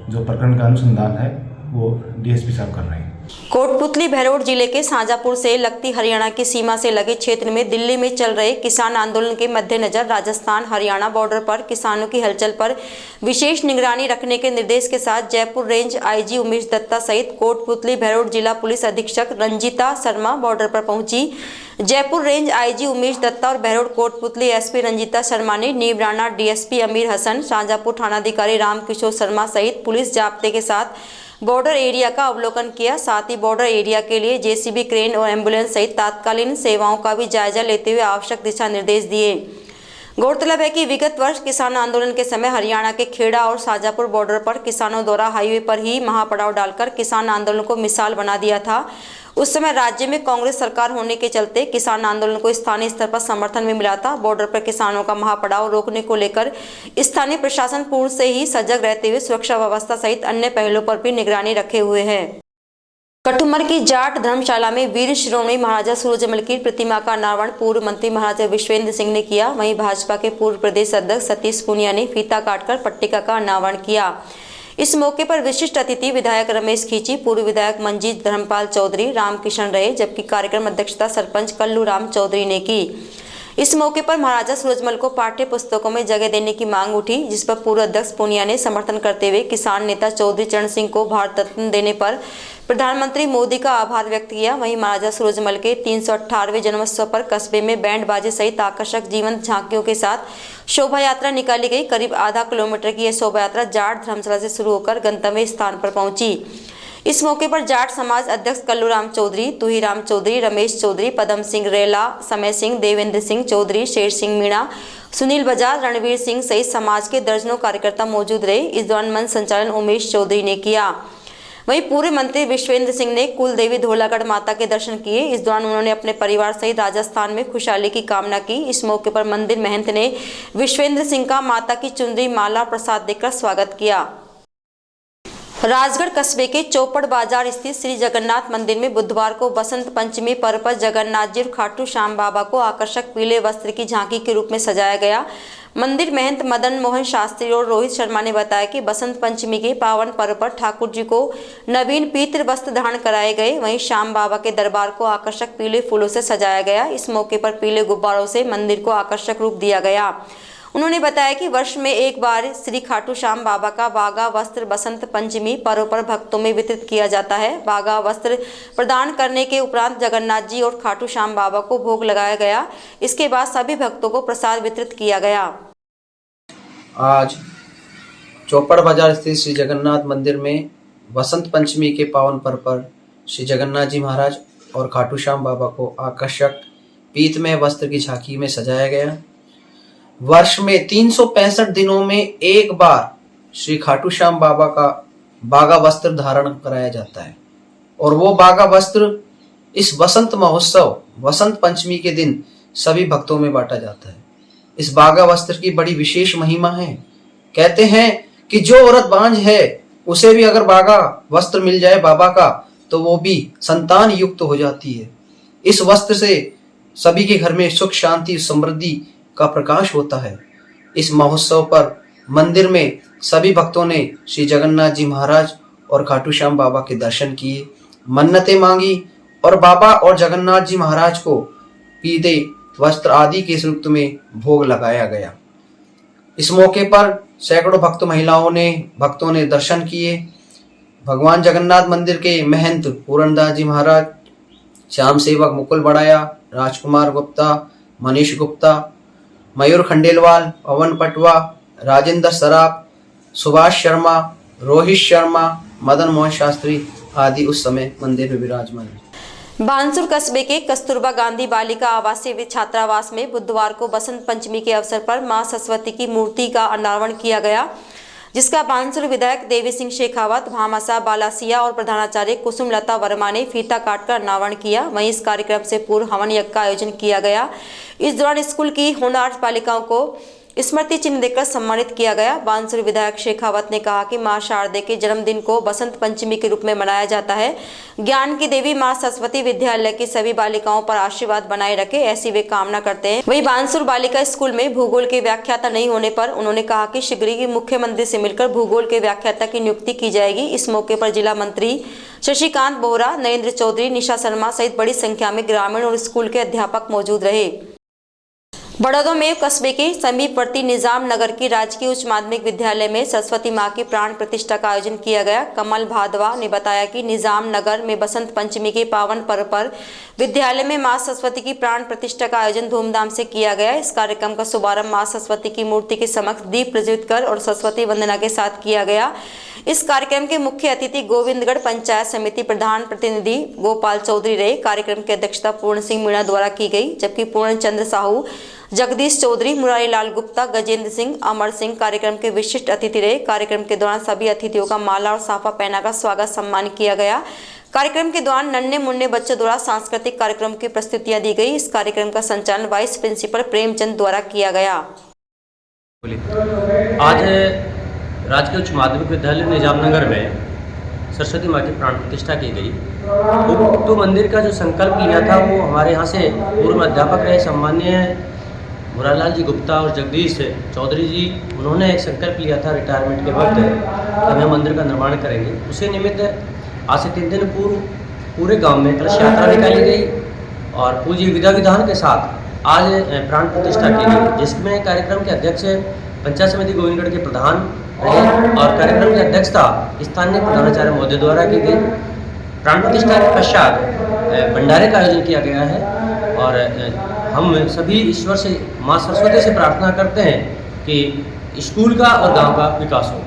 [SPEAKER 11] जो प्रकरण का अनुसंधान है वो डीएसपी साहब कर रहे हैं।
[SPEAKER 1] कोटपुतली बहरोड जिले के साजापुर से लगती हरियाणा की सीमा से लगे क्षेत्र में दिल्ली में चल रहे किसान आंदोलन के मद्देनजर राजस्थान हरियाणा बॉर्डर पर किसानों की हलचल पर विशेष निगरानी रखने के निर्देश के साथ जयपुर रेंज आईजी उमेश दत्ता सहित कोटपुतली बहरोड जिला पुलिस अधीक्षक रंजीता शर्मा बॉर्डर पर पहुंची। जयपुर रेंज आईजी उमेश दत्ता और बहरोड कोटपुतली एसपी रंजीता शर्मा ने नीमराना डीएसपी अमीर हसन, शाहजहाँपुर थानाधिकारी रामकिशोर शर्मा सहित पुलिस जाब्ते के साथ बॉर्डर एरिया का अवलोकन किया। साथ ही बॉर्डर एरिया के लिए जेसीबी, क्रेन और एम्बुलेंस सहित तात्कालीन सेवाओं का भी जायजा लेते हुए आवश्यक दिशा निर्देश दिए। गौरतलब है कि विगत वर्ष किसान आंदोलन के समय हरियाणा के खेड़ा और शाहजहाँपुर बॉर्डर पर किसानों द्वारा हाईवे पर ही महापड़ाव डालकर किसान आंदोलन को मिसाल बना दिया था। उस समय राज्य में कांग्रेस सरकार होने के चलते किसान आंदोलन को स्थानीय स्तर पर समर्थन में मिला था। बॉर्डर पर किसानों का महापड़ाव रोकने को लेकर स्थानीय प्रशासन पूर्व से ही सजग रहते हुए सुरक्षा व्यवस्था सहित अन्य पहलों पर भी निगरानी रखे हुए है। कठुमर की जाट धर्मशाला में वीर शिरोमणि महाराजा सूरजमल की प्रतिमा का अनावरण पूर्व मंत्री महाराजा विश्वेंद्र सिंह ने किया। वहीं भाजपा के पूर्व प्रदेश अध्यक्ष सतीश पूनिया ने फीता काटकर पट्टिका का अनावरण किया। इस मौके पर विशिष्ट अतिथि विधायक रमेश खींची, पूर्व विधायक मंजीत धर्मपाल चौधरी, रामकिशन रहे, जबकि कार्यक्रम अध्यक्षता सरपंच कल्लू राम चौधरी ने की। इस मौके पर महाराजा सूरजमल को पाठ्य पुस्तकों में जगह देने की मांग उठी, जिस पर पूर्व अध्यक्ष पूनिया ने समर्थन करते हुए किसान नेता चौधरी चरण सिंह को भारत रत्न देने पर प्रधानमंत्री मोदी का आभार व्यक्त किया। वहीं महाराजा सूरजमल के 318वें जन्मोत्सव पर कस्बे में बैंड बाजे सहित आकर्षक जीवंत झांकियों के साथ शोभा यात्रा निकाली गई। करीब आधा किलोमीटर की यह शोभा यात्रा जाट धर्मशाला से शुरू होकर गंतव्य स्थान पर पहुंची। इस मौके पर जाट समाज अध्यक्ष कल्लूराम चौधरी, तुहीराम चौधरी, रमेश चौधरी, पदम सिंह रेला, समय सिंह, देवेंद्र सिंह चौधरी, शेर सिंह मीणा, सुनील बजाज, रणवीर सिंह सहित समाज के दर्जनों कार्यकर्ता मौजूद रहे। इस दौरान मंच संचालन उमेश चौधरी ने किया। वहीं पूर्व मंत्री विश्वेंद्र सिंह ने कुल देवी धौलागढ़ माता के दर्शन किए। इस दौरान उन्होंने अपने परिवार सहित राजस्थान में खुशहाली की कामना की। इस मौके पर मंदिर महंत ने विश्वेंद्र सिंह का माता की चुनरी, माला, प्रसाद देकर स्वागत किया। राजगढ़ कस्बे के चौपड़ बाजार स्थित श्री जगन्नाथ मंदिर में बुधवार को बसंत पंचमी पर्व पर जगन्नाथ जी और खाटू श्याम बाबा को आकर्षक पीले वस्त्र की झांकी के रूप में सजाया गया। मंदिर महंत मदन मोहन शास्त्री और रोहित शर्मा ने बताया कि बसंत पंचमी के पावन पर्व पर ठाकुर जी को नवीन पीतल वस्त्र धारण कराए गए। वहीं श्याम बाबा के दरबार को आकर्षक पीले फूलों से सजाया गया। इस मौके पर पीले गुब्बारों से मंदिर को आकर्षक रूप दिया गया। उन्होंने बताया कि वर्ष में एक बार श्री खाटू श्याम बाबा का बागा वस्त्र बसंत पंचमी पर्व पर भक्तों में वितरित किया जाता है। बागा वस्त्र प्रदान करने के उपरांत जगन्नाथ जी और खाटू श्याम बाबा को भोग लगाया गया। इसके बाद सभी भक्तों को प्रसाद वितरित किया गया।
[SPEAKER 12] आज चौपड़ बाजार स्थित श्री जगन्नाथ मंदिर में बसंत पंचमी के पावन पर्व पर श्री जगन्नाथ जी महाराज और खाटू श्याम बाबा को आकर्षक पीतमय वस्त्र की झांकी में सजाया गया। वर्ष में 365 दिनों में एक बार श्री खाटू श्याम बाबा का बागा वस्त्र धारण कराया जाता है और वो बागा वस्त्र इस बसंत महोत्सव वसंत पंचमी के दिन सभी भक्तों में बांटा जाता है। इस बागा वस्त्र की बड़ी विशेष महिमा है। कहते हैं कि जो औरत बांझ है उसे भी अगर बागा वस्त्र मिल जाए बाबा का तो वो भी संतान युक्त हो जाती है। इस वस्त्र से सभी के घर में सुख, शांति, समृद्धि का प्रकाश होता है। इस महोत्सव पर मंदिर में सभी भक्तों ने श्री जगन्नाथ जी महाराज और खाटू श्याम बाबा के दर्शन किए, मन्नतें मांगी और बाबा और जगन्नाथ जी महाराज को पीले वस्त्र आदि के रूप में भोग लगाया गया। इस मौके पर सैकड़ों भक्तों ने दर्शन किए। भगवान जगन्नाथ मंदिर के महंत पूरनदास जी महाराज, श्याम सेवक मुकुल बड़ाया, राजकुमार गुप्ता, मनीष गुप्ता, मयूर खंडेलवाल, पवन पटवा, राजेंद्र सराफ, सुभाष शर्मा, रोहित शर्मा, मदन मोहन शास्त्री आदि उस समय मंदिर में विराजमान है।
[SPEAKER 1] बानसूर कस्बे के कस्तूरबा गांधी बालिका आवासीय छात्रावास में बुधवार को बसंत पंचमी के अवसर पर मां सरस्वती की मूर्ति का अनावरण किया गया, जिसका बानसूर विधायक देवी सिंह शेखावत, भामासा बालासिया और प्रधानाचार्य कुसुम लता वर्मा ने फीता काटकर अनावरण किया। वहीं इस कार्यक्रम से पूर्व हवन यज्ञ का आयोजन किया गया। इस दौरान स्कूल की होनहार बालिकाओं को स्मृति चिन्ह देकर सम्मानित किया गया। बानसूर विधायक शेखावत ने कहा कि मां शारदे के जन्मदिन को बसंत पंचमी के रूप में मनाया जाता है। ज्ञान की देवी मां सरस्वती विद्यालय की सभी बालिकाओं पर आशीर्वाद बनाए रखे, ऐसी वे कामना करते हैं। वहीं बानसूर बालिका स्कूल में भूगोल के व्याख्याता नहीं होने पर उन्होंने कहा कि शीघ्र ही मुख्यमंत्री से मिलकर भूगोल के व्याख्याता की नियुक्ति की जाएगी। इस मौके पर जिला मंत्री शशिकांत बोहरा, नरेंद्र चौधरी, निशा शर्मा सहित बड़ी संख्या में ग्रामीण और स्कूल के अध्यापक मौजूद रहे। बड़ौदा में कस्बे के समीपवर्ती निजाम नगर की राजकीय उच्च माध्यमिक विद्यालय में सरस्वती मां की प्राण प्रतिष्ठा का आयोजन किया गया। कमल भादवा ने बताया कि निजाम नगर में बसंत पंचमी के पावन पर्व पर विद्यालय में मां सरस्वती की प्राण प्रतिष्ठा का आयोजन धूमधाम से किया गया। इस कार्यक्रम का शुभारंभ मां सरस्वती की मूर्ति के समक्ष दीप प्रज्वलित कर और सरस्वती वंदना के साथ किया गया। इस कार्यक्रम के मुख्य अतिथि गोविंदगढ़ पंचायत समिति प्रधान प्रतिनिधि गोपाल चौधरी रहे। कार्यक्रम की अध्यक्षता पूर्ण सिंह मीणा द्वारा की गई, जबकि पूर्ण चंद्र साहू, जगदीश चौधरी, मुरारी लाल गुप्ता, गजेंद्र सिंह, अमर सिंह कार्यक्रम के विशिष्ट अतिथि रहे। कार्यक्रम के दौरान सभी अतिथियों का माला और साफा पहनाकर स्वागत सम्मान किया गया। कार्यक्रम के दौरान नन्हे मुन्ने बच्चों द्वारा सांस्कृतिक कार्यक्रम की प्रस्तुतियां दी गई। इस कार्यक्रम का संचालन वाइस प्रिंसिपल प्रेमचंद द्वारा किया गया।
[SPEAKER 13] आज राजकीय उच्च माध्यमिक विद्यालय निजामनगर में सरस्वती माँ की प्राण प्रतिष्ठा की गई। तो मंदिर का जो संकल्प लिया था वो हमारे यहाँ से पूर्व अध्यापक रहे सम्मान्य मुरारीलाल जी गुप्ता और जगदीश चौधरी जी, उन्होंने एक संकल्प लिया था रिटायरमेंट के वक्त कि हम मंदिर का निर्माण करेंगे। उसी निमित्त आज से 3 दिन पूर्व पूरे गांव में कलश यात्रा निकाली गई और पूजी विधा विधान के साथ आज प्राण प्रतिष्ठा की गई, जिसमें कार्यक्रम के अध्यक्ष पंचायत समिति गोविंदगढ़ के प्रधान रहे और कार्यक्रम की अध्यक्षता स्थानीय प्रधानाचार्य महोदय द्वारा की गई। प्राण प्रतिष्ठा के पश्चात भंडारे का आयोजन किया गया है और हम सभी ईश्वर से मां सरस्वती से प्रार्थना करते हैं कि स्कूल का और गांव का विकास हो।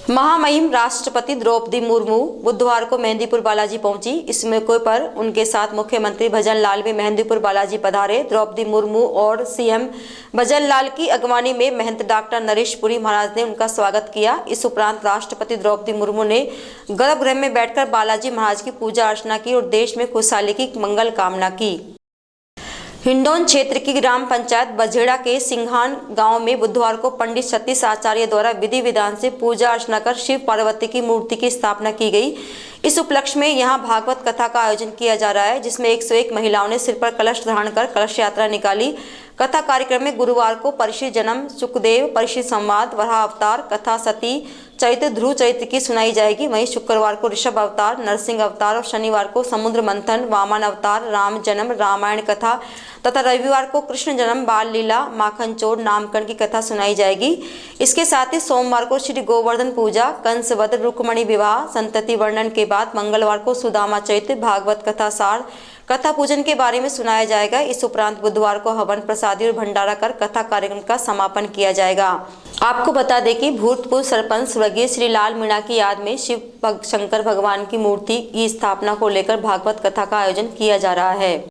[SPEAKER 1] महामहिम राष्ट्रपति द्रौपदी मुर्मू बुधवार को मेहंदीपुर बालाजी पहुंची। इस मौके पर उनके साथ मुख्यमंत्री भजन लाल भी मेहंदीपुर बालाजी पधारे। द्रौपदी मुर्मू और सीएम भजन लाल की अगवानी में महंत डॉक्टर नरेश पुरी महाराज ने उनका स्वागत किया। इस उपरांत राष्ट्रपति द्रौपदी मुर्मू ने गर्भगृह में बैठकर बालाजी महाराज की पूजा अर्चना की और देश में खुशहाली की मंगल कामना की। हिंडौन क्षेत्र की ग्राम पंचायत बझेड़ा के सिंघान गांव में बुधवार को पंडित सतीश आचार्य द्वारा विधि विधान से पूजा अर्चना कर शिव पार्वती की मूर्ति की स्थापना की गई। इस उपलक्ष्य में यहां भागवत कथा का आयोजन किया जा रहा है, जिसमें 101 महिलाओं ने सिर पर कलश धारण कर कलश यात्रा निकाली। कथा कार्यक्रम में गुरुवार को पर्षि जन्म, सुखदेव, पर्षि संवाद, वराह अवतार, कथा सती चरित्र, ध्रुव चरित्र की सुनाई जाएगी। वहीं शुक्रवार को ऋषभ अवतार, नरसिंह अवतार और शनिवार को समुद्र मंथन, वामन अवतार, राम जन्म, रामायण कथा तथा रविवार को कृष्ण जन्म, बाल लीला, माखन चोर, नामकरण की कथा सुनाई जाएगी। इसके साथ ही सोमवार को श्री गोवर्धन पूजा, कंसवध, रुक्मणी विवाह, संतति वर्णन के बाद मंगलवार को सुदामा चरित्र, भागवत कथा सार, कथा पूजन के बारे में सुनाया जाएगा। इस उपरांत बुधवार को हवन प्रसादी और भंडारा कर कथा कार्यक्रम का समापन किया जाएगा। आपको बता दें कि भूतपूर्व सरपंच स्वर्गीय श्री लाल मीणा की याद में शिव शंकर भगवान की मूर्ति की स्थापना को लेकर भागवत कथा का आयोजन किया जा रहा है।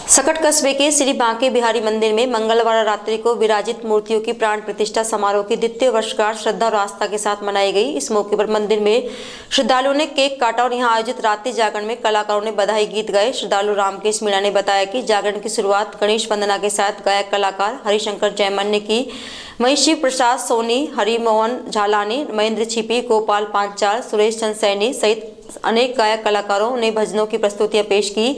[SPEAKER 1] सकट कस्बे के श्री बांके बिहारी मंदिर में मंगलवार रात्रि को विराजित मूर्तियों की प्राण प्रतिष्ठा समारोह की द्वितीय वर्षगांठ श्रद्धा और आस्था के साथ मनाई गई। इस मौके पर मंदिर में श्रद्धालुओं ने केक काटा और यहां आयोजित रात्रि जागरण में कलाकारों ने बधाई गीत गाए। श्रद्धालु रामकेश मीणा ने बताया कि जागरण की शुरुआत गणेश वंदना के साथ गायक कलाकार हरिशंकर जयमन ने की। वहीं शिव प्रसाद सोनी, हरिमोहन झालानी, महेंद्र छिपी, गोपाल पांचाल, सुरेश चंद सैनी सहित अनेक गायक कलाकारों ने भजनों की प्रस्तुतियां पेश की।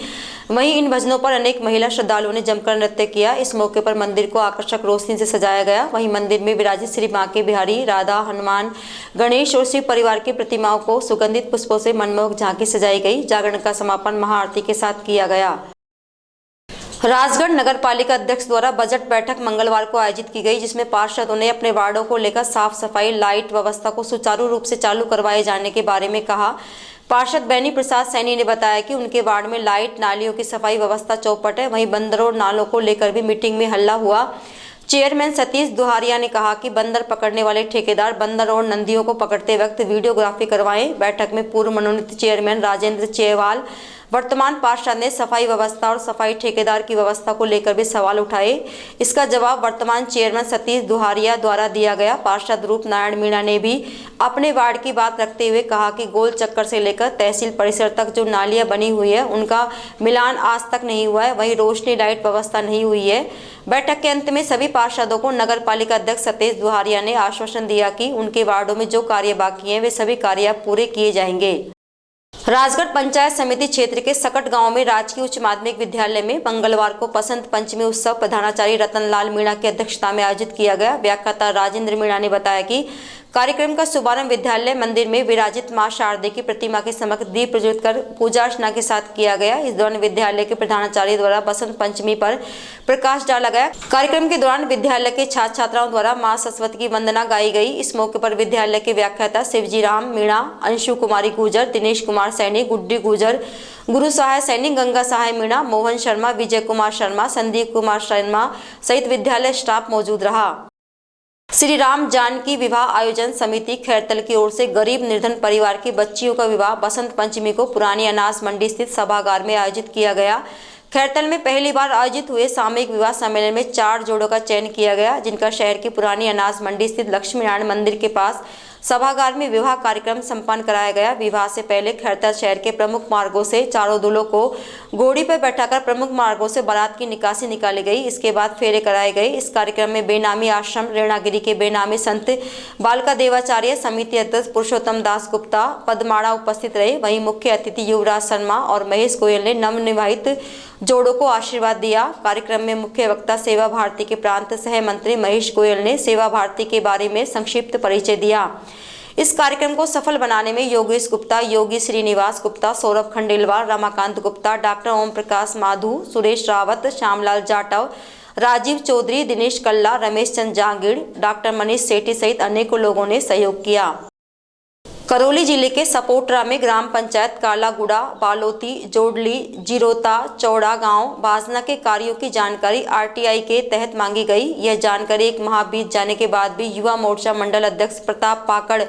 [SPEAKER 1] वहीं इन भजनों पर अनेक महिला श्रद्धालुओं ने जमकर नृत्य किया। इस मौके पर मंदिर को आकर्षक रोशनी से सजाया गया। वहीं मंदिर में विराजित श्री बांके बिहारी, राधा, हनुमान, गणेश और शिव परिवार की प्रतिमाओं को सुगंधित पुष्पों से मनमोहक झांकी सजाई गई। जागरण का समापन महाआरती के साथ किया गया। राजगढ़ नगर पालिका अध्यक्ष द्वारा बजट बैठक मंगलवार को आयोजित की गई, जिसमें पार्षदों ने अपने वार्डों को लेकर साफ सफाई, लाइट व्यवस्था को सुचारू रूप से चालू करवाए जाने के बारे में कहा। पार्षद बैनी प्रसाद सैनी ने बताया कि उनके वार्ड में लाइट, नालियों की सफाई व्यवस्था चौपट है। वहीं बंदरों और नालों को लेकर भी मीटिंग में हल्ला हुआ। चेयरमैन सतीश दुहारिया ने कहा कि बंदर पकड़ने वाले ठेकेदार बंदर और नंदियों को पकड़ते वक्त वीडियोग्राफी करवाएं। बैठक में पूर्व मनोनीत चेयरमैन राजेंद्र चेवाल, वर्तमान पार्षद ने सफाई व्यवस्था और सफाई ठेकेदार की व्यवस्था को लेकर भी सवाल उठाए। इसका जवाब वर्तमान चेयरमैन सतीश दुहारिया द्वारा दिया गया। पार्षद रूप नारायण मीणा ने भी अपने वार्ड की बात रखते हुए कहा कि गोल चक्कर से लेकर तहसील परिसर तक जो नालियां बनी हुई है उनका मिलान आज तक नहीं हुआ है। वहीं रोशनी लाइट व्यवस्था नहीं हुई है। बैठक के अंत में सभी पार्षदों को नगर पालिका अध्यक्ष सतीश दुहारिया ने आश्वासन दिया कि उनके वार्डों में जो कार्य बाकी हैं वे सभी कार्य पूरे किए जाएंगे। राजगढ़ पंचायत समिति क्षेत्र के सकट गांव में राजकीय उच्च माध्यमिक विद्यालय में मंगलवार को बसंत पंचमी उत्सव प्रधानाचार्य रतनलाल मीणा की अध्यक्षता में आयोजित किया गया। व्याख्याता राजेंद्र मीणा ने बताया कि कार्यक्रम का शुभारंभ विद्यालय मंदिर में विराजित मां शारदे की प्रतिमा के समक्ष दीप प्रज्वलित कर पूजा अर्चना के साथ किया गया। इस दौरान विद्यालय के प्रधानाचार्य द्वारा बसंत पंचमी पर प्रकाश डाला गया। कार्यक्रम के दौरान विद्यालय के छात्र छात्राओं द्वारा मां सरस्वती की वंदना गाई गई। इस मौके पर विद्यालय के व्याख्याता शिवजी राम मीणा, अंशु कुमारी गुर्जर, दिनेश कुमार सैनी, गुड्डी गुर्जर, गुरु सहाय सैनी, गंगा सहाय मीणा, मोहन शर्मा, विजय कुमार शर्मा, संदीप कुमार शर्मा सहित विद्यालय स्टाफ मौजूद रहा। श्री राम जानकी विवाह आयोजन समिति खैरतल की ओर से गरीब निर्धन परिवार की बच्चियों का विवाह बसंत पंचमी को पुरानी अनाज मंडी स्थित सभागार में आयोजित किया गया। खैरतल में पहली बार आयोजित हुए सामूहिक विवाह सम्मेलन में 4 जोड़ों का चयन किया गया, जिनका शहर की पुरानी अनाज मंडी स्थित लक्ष्मी नारायण मंदिर के पास सभागार में विवाह कार्यक्रम संपन्न कराया गया। विवाह से पहले खैरतल शहर के प्रमुख मार्गों से चारों दूल्हों को घोड़ी पर बैठाकर प्रमुख मार्गों से बारात की निकासी निकाली गई। इसके बाद फेरे कराए गए। इस कार्यक्रम में बेनामी आश्रम रेणागिरी के बेनामी संत बालका देवाचार्य समिति अध्यक्ष पुरुषोत्तम दास गुप्ता पदमाड़ा उपस्थित रहे। वहीं मुख्य अतिथि युवराज शर्मा और महेश गोयल ने नवनिर्वाचित जोड़ों को आशीर्वाद दिया। कार्यक्रम में मुख्य वक्ता सेवा भारती के प्रांत सह मंत्री महेश गोयल ने सेवा भारती के बारे में संक्षिप्त परिचय दिया। इस कार्यक्रम को सफल बनाने में योगेश गुप्ता, योगी श्रीनिवास गुप्ता, सौरभ खंडेलवाल, रमाकांत गुप्ता, डॉक्टर ओम प्रकाश माधु, सुरेश रावत, श्यामलाल जाटव, राजीव चौधरी, दिनेश कल्ला, रमेश चंद जांगीड़, डॉक्टर मनीष सेठी सहित अनेकों लोगों ने सहयोग किया। करौली जिले के सपोटरा में ग्राम पंचायत कालागुड़ा, बालोती, जोडली, जिरोता, चौड़ा गांव बाजना के कार्यों की जानकारी आरटीआई के तहत मांगी गई। यह जानकारी एक माह बीत जाने के बाद भी युवा मोर्चा मंडल अध्यक्ष प्रताप पाकड़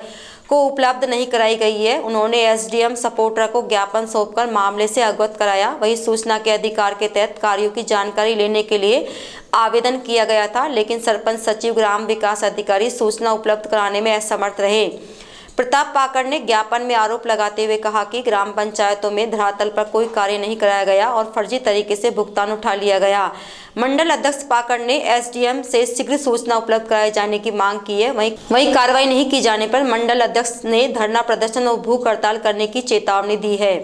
[SPEAKER 1] को उपलब्ध नहीं कराई गई है। उन्होंने एसडीएम सपोटरा को ज्ञापन सौंपकर मामले से अवगत कराया। वही सूचना के अधिकार के तहत कार्यों की जानकारी लेने के लिए आवेदन किया गया था, लेकिन सरपंच सचिव ग्राम विकास अधिकारी सूचना उपलब्ध कराने में असमर्थ रहे। प्रताप पाकड़ ने ज्ञापन में आरोप लगाते हुए कहा कि ग्राम पंचायतों में धरातल पर कोई कार्य नहीं कराया गया और फर्जी तरीके से भुगतान उठा लिया गया। मंडल अध्यक्ष पाकड़ ने एसडीएम से शीघ्र सूचना उपलब्ध कराए जाने की मांग की है। वहीं कार्रवाई नहीं की जाने पर मंडल अध्यक्ष ने धरना प्रदर्शन और भूख हड़ताल करने की चेतावनी दी है।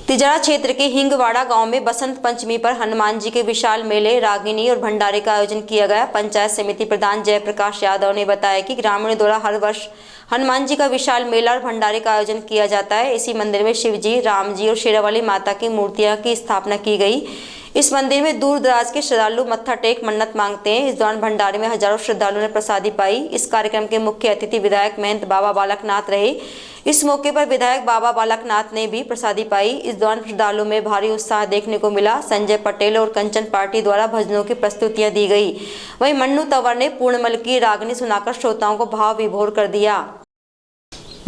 [SPEAKER 1] तिजड़ा क्षेत्र के हिंगवाड़ा गांव में बसंत पंचमी पर हनुमान जी के विशाल मेले, रागिनी और भंडारे का आयोजन किया गया। पंचायत समिति प्रधान जयप्रकाश यादव ने बताया कि ग्रामीणों द्वारा हर वर्ष हनुमान जी का विशाल मेला और भंडारे का आयोजन किया जाता है। इसी मंदिर में शिव जी, राम जी और शेरावाली माता की मूर्तियां की स्थापना की गई। इस मंदिर में दूर दराज के श्रद्धालु मत्था टेक मन्नत मांगते हैं। इस दौरान भंडारे में हजारों श्रद्धालुओं ने प्रसादी पाई। इस कार्यक्रम के मुख्य अतिथि विधायक महंत बाबा बालकनाथ रहे। इस मौके पर विधायक बाबा बालकनाथ ने भी प्रसादी पाई। इस दौरान श्रद्धालुओं में भारी उत्साह देखने को मिला। संजय पटेल और कंचन पार्टी द्वारा भजनों की प्रस्तुतियां दी गई। वहीं मन्नू तंवर ने पूर्णमल की रागनी सुनाकर श्रोताओं को भाव विभोर कर दिया।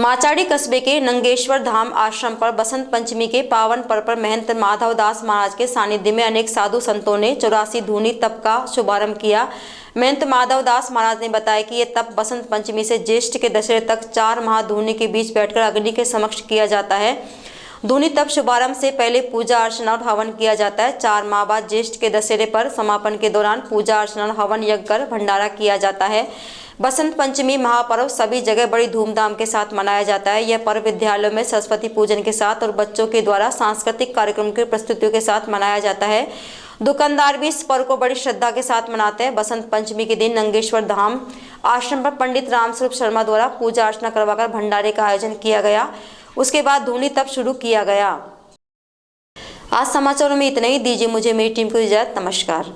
[SPEAKER 1] माचाड़ी कस्बे के नंगेश्वर धाम आश्रम पर बसंत पंचमी के पावन पर्व पर महंत माधव दास महाराज के सानिध्य में अनेक साधु संतों ने 84 धूनी तप का शुभारंभ किया। महंत माधव दास महाराज ने बताया कि यह तप बसंत पंचमी से ज्येष्ठ के दशहरे तक 4 माह धूनी के बीच बैठकर अग्नि के समक्ष किया जाता है। धूनी तप शुभारंभ से पहले पूजा अर्चना और हवन किया जाता है। 4 माह बाद ज्येष्ठ के दशहरे पर समापन के दौरान पूजा अर्चना और हवन यज्ञ कर भंडारा किया जाता है। बसंत पंचमी महापर्व सभी जगह बड़ी धूमधाम के साथ मनाया जाता है। यह पर्व विद्यालयों में सरस्वती पूजन के साथ और बच्चों के द्वारा सांस्कृतिक कार्यक्रम की प्रस्तुतियों के साथ मनाया जाता है। दुकानदार भी इस पर्व को बड़ी श्रद्धा के साथ मनाते हैं। बसंत पंचमी के दिन नंगेश्वर धाम आश्रम पर पंडित रामस्वरूप शर्मा द्वारा पूजा अर्चना करवाकर भंडारे का आयोजन किया गया। उसके बाद धूनी तप शुरू किया गया। आज समाचारों में इतना ही। दीजिए मुझे मेरी टीम को इजाजत। नमस्कार।